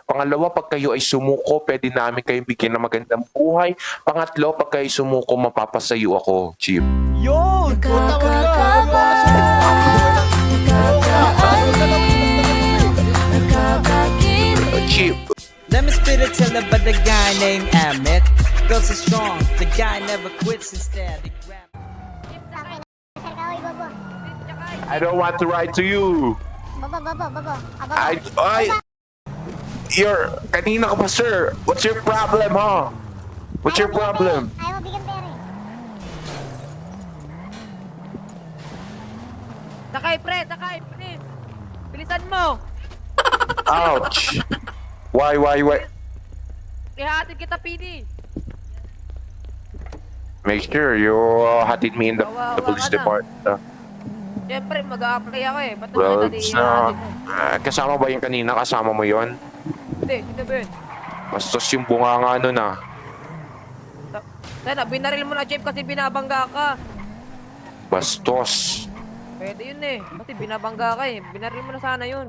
Pangalawa, pag kayo ay sumuko, pwede namin kayong bigyan ng magandang buhay. Pangatlo, pag kayo sumuko, mapapasayo ako, Chip. Yun! Puta ko Chip, Let me spit it till about the guy named Amit. Girls are strong, the guy never quits instead. He grab- I don't want to write to you. Kanina ka pa, sir. What's your problem, huh? What's your problem? Ayaw mo bigyan pera eh. Sakay, pre! Sakay, please! Bilisan mo! Ouch. Why? Ihatid kita, PD! Make sure you hatid me in the police department. Siyempre, mag-a-apply ako eh. Ba't Well, naman it's ihatid mo? kasama ba yung kanina? Kasama mo yon? Hindi ba yun? Bastos yung bunga nga nun ah. Sana, binaril mo na, Chip, kasi binabangga ka. Bastos. Pwede yun eh. Kasi binabangga ka eh. Binaril mo na sana yun.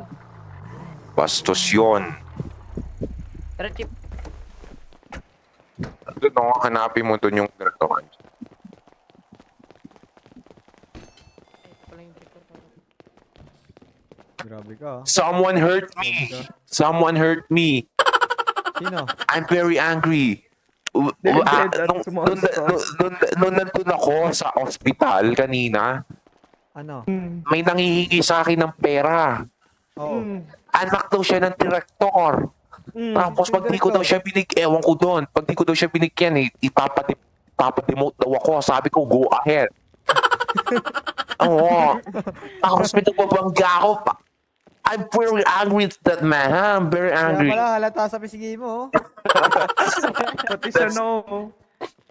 Bastos yun. Tara, Chip. Doon ako hanapin mo doon yung gertokan. Grabe ka. Someone hurt me. Someone hurt me. Sino? I'm very angry. Nung nandun ako sa ospital kanina, Ano? may nangihingi sa akin ng pera. Oo. Anak daw siya ng direktor. Tapos pag di ko daw siya ewan ko doon, pag di ko daw siya binigyan, ipapademote daw ako. Sabi ko, go ahead. Oo. Tapos may nagbabangga ako. I'm very angry with that man, ha? I'm very Kaya angry. pala halata sa pisigi mo. Pati sa no.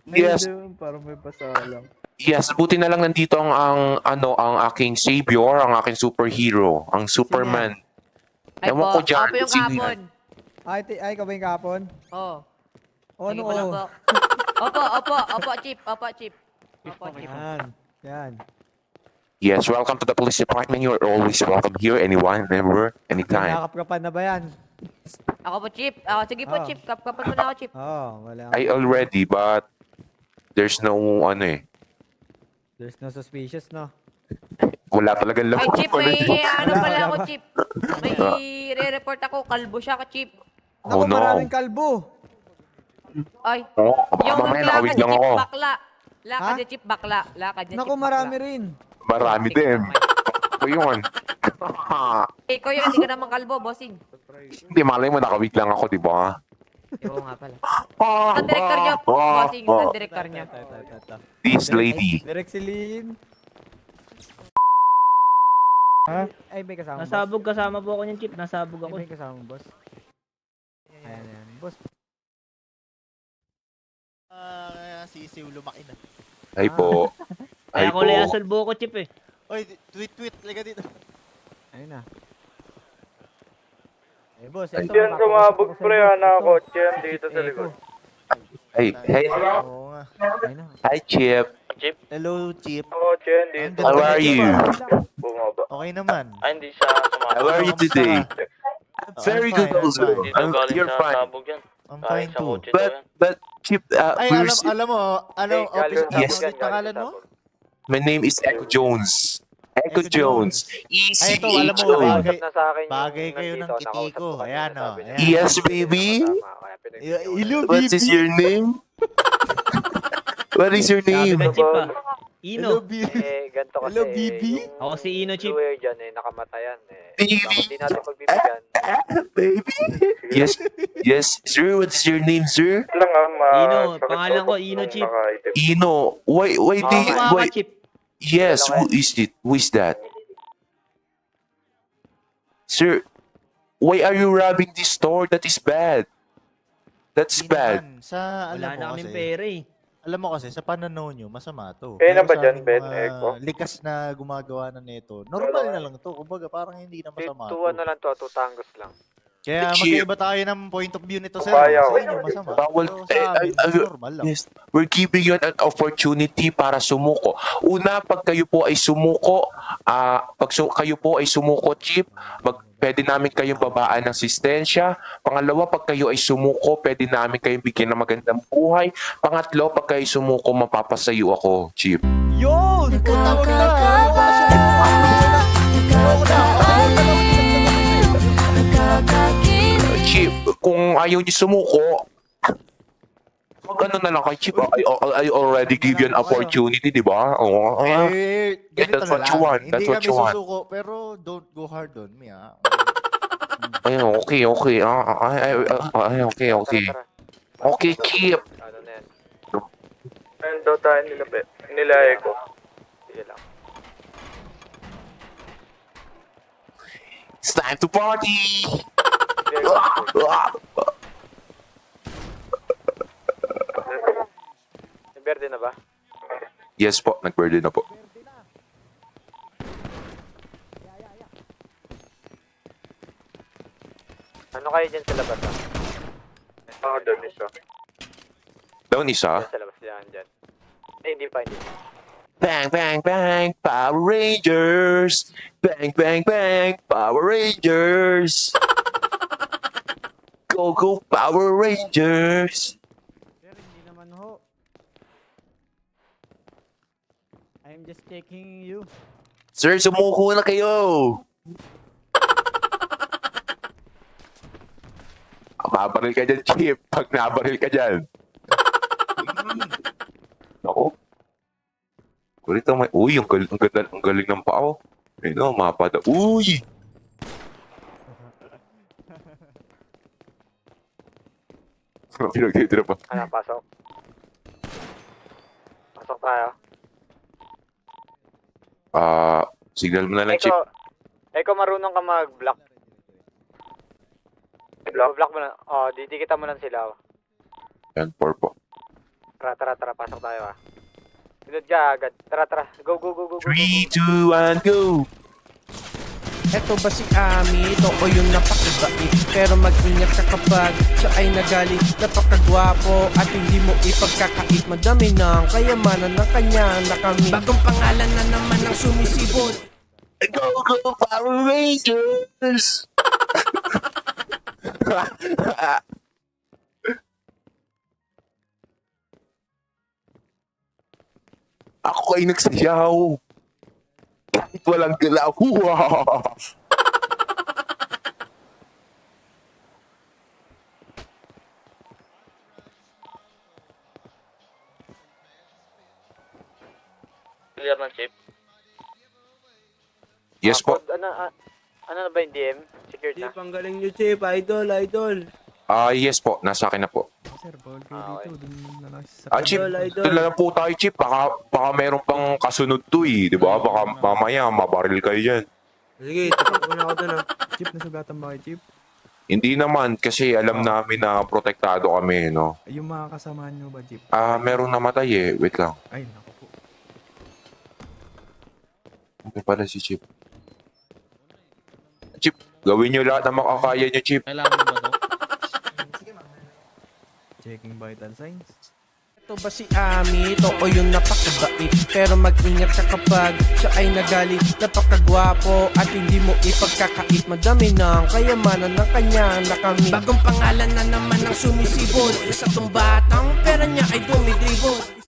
Yes. Parang may pasalang. Yes, buti na lang nandito ang aking savior, ang aking superhero, ang Superman. Ay Ewan po, ko dyan. ako yung sino kapon. yan. Ay, ikaw ba yung kapon? Oo. O ano Sige pa lang po. o? Opo, Chip. Opo, Chip. Yan. Yes, welcome to the police department. You're always welcome here, anyone, never, anytime. Nakakaprapan na ba yan? Ako po, Chip. Sige po, Oh. Chip. Kapan mo na ako, Chip. Oo, wala. I already, but there's no, There's no suspicious, no? wala talagang Ay, laman. Chip, may ano Wala, pala wala ako, ba? Chip. May re-report ako. Kalbo siya ka, Chip. Oh, Naku, no. maraming kalbo. Ay, Oh, yung mamaya lakad nakawig ni lang Chip, ako. bakla. Lakad Ha? ni Chip, bakla. Lakad ni Naku, Chip, marami bakla. rin. Marami din. Ako yun. Ikaw yun, hindi ka naman kalbo, bossing. Hindi, malay mo, nakawig lang ako, di ba? Oo nga pala. Saan director niya? Bossing, saan director niya? Ito. This lady. Direct si Lin. Ha? Ay, may kasama boss. Nasabog kasama po ako ng Chip. Nasabog Ay, ako. may kasama boss. Ayan. Boss. Sisiw, lumaki na. Ay po. Ay Kaya po. kulay asol buko ko, Chip eh. Oy, tweet, liga dito. Ayun na. Eh, boss. Ay. ito, Diyan nakakausap sumabog ko sa pre, boss. anak Ito. ko. Diyan dito sa likod. Hey, hey. Oo nga. Ayun na. Hi, Chip. Hello, Chip. Oo, Diyan dito. How are you? Bumaba. Okay naman. Hindi siya sumabog. How are you today? Very I'm good fine, I'm also. fine. You're fine. I'm fine too. But Chip, Ay, we're alam mo, office Yes. ulit pangalan mo? my name is Echo Jones. Echo Echo Jones. Ay, ito, alam mo, E-C-H-O. bagay kayo ng kitiko. Ayan, o. Yes, baby. Hello, What is your name? What is your Sabi name? na Chip ah. Hello, Ino. baby. Ganito kasi. Hello, baby. Ako si Ino, Chip. Lawyer dyan nakamatayan Baby. Bakit di natin pagbibigyan? Baby. Yes, yes, sir. What is your name, sir? Lang Ino, pangalan ko Ino, Chip. Ino. Why do you, Tama why? ka, Chip. Yes, who is it? Who is that? Sir, why are you robbing this store? That is bad. That's Hindi bad. naman. Sa, Wala alam na mo kaming kasi, pera eh. alam mo kasi, sa pananaw nyo, masama to. Kaya na Pero ba sa dyan, aming Ben, mga Echo? likas na gumagawa na nito, normal na lang to. Kumbaga, parang hindi na masama to. Tuwan na lang to, 2 tangos lang. Kaya Chip. magkaiba tayo ng point of view nito, sir. Bayaw. Sa inyo, masama. Bawal, Pero sa amin, normal lang. Yes, we're giving you an opportunity para sumuko. Una, pag kayo po ay sumuko, kayo po ay sumuko, Chip, pwede namin kayong babaan ng asistensya. Pangalawa, pag kayo ay sumuko, pwede namin kayong bigyan ng magandang buhay. Pangatlo, pag kayo sumuko, mapapasayo ako, Chip. Yun! Tawag na! Chip, kung ayaw niyo sumuko, mag-ano na lang kay Chip. I already give you an opportunity, di ba? Oo. Ganito That's na what lang. you want. Hindi That's what kami you want. susuko, pero don't go hard on me, ha? Ay, okay. Okay. Okay, Chip. Ano na yan? Ayun daw tayo nila Eko. Sige lang. It's time to party! Berde na ba? Yes po, nag-birthday na po. Ano kayo dyan sa labas ah? Oo, doon isa. Down isa. Dyan sa labas dyan. Hindi pa. Bang, bang, bang, Power Rangers! Bang, bang, bang, Power Rangers! Go, go, Power Rangers! Sir, hindi naman ho. I'm just checking you. Sir, sumuko na kayo! Mabaril ka dyan, Chip. Pag nabaril ka dyan. Ako. Kurito may... Uy, ang galing ng pao. Ayun o, mapada. Uy! Pinagdito na pa. Ano, pasok? Pasok tayo. Signal mo na lang, Chip. Eko, marunong ka mag-block. Block mo na. Oh, didikita mo lang sila. Yan, 4 po. Tara, pasok tayo ah. Sunod ka agad. Tara. Go. 3, 2, 1, go! Eto ba si Ami? Ito o yung napakabait. Pero mag-ingat ka kapag siya ay nagalit. Napakagwapo at hindi mo ipagkakait. Madami ng kayamanan ng kanyang nakamit. Bagong pangalan na naman ang sumisibol. Go, go, Power Rangers! Ako ay nagsayaw. Kahit walang galaw. Clear ng chip. Yes po. Ano na ba yung DM? Secured na? ang galing nyo, Chip. Idol. Yes po. Nasa akin na po. Sir, bawal kayo dito. Doon na lang sa Chip, ito na lang po tayo, Chip. Baka meron pang kasunod to eh. Di ba? Baka mamaya mabaril kayo dyan. Sige, tapos muna ako doon ah. Chip, nasugatan ba kayo, Chip? Hindi naman kasi alam namin na protektado kami, no? Ay, yung mga kasamahan nyo ba, Chip? Meron namatay eh. Wait lang. Ay, naku po. Ano pala si Chip? Chip, gawin nyo lahat na makakaya nyo, Chip. Kailangan mo ba to? Checking vital signs. Ito ba si Ami? Ito o yung napakabait. Pero mag-ingat ka kapag siya ay nagalit. Napakagwapo at hindi mo ipagkakait. Madami ng kayamanan ng kanyang nakamit. Bagong pangalan na naman ang sumisibol. Isa tong batang pera niya ay dumidribol.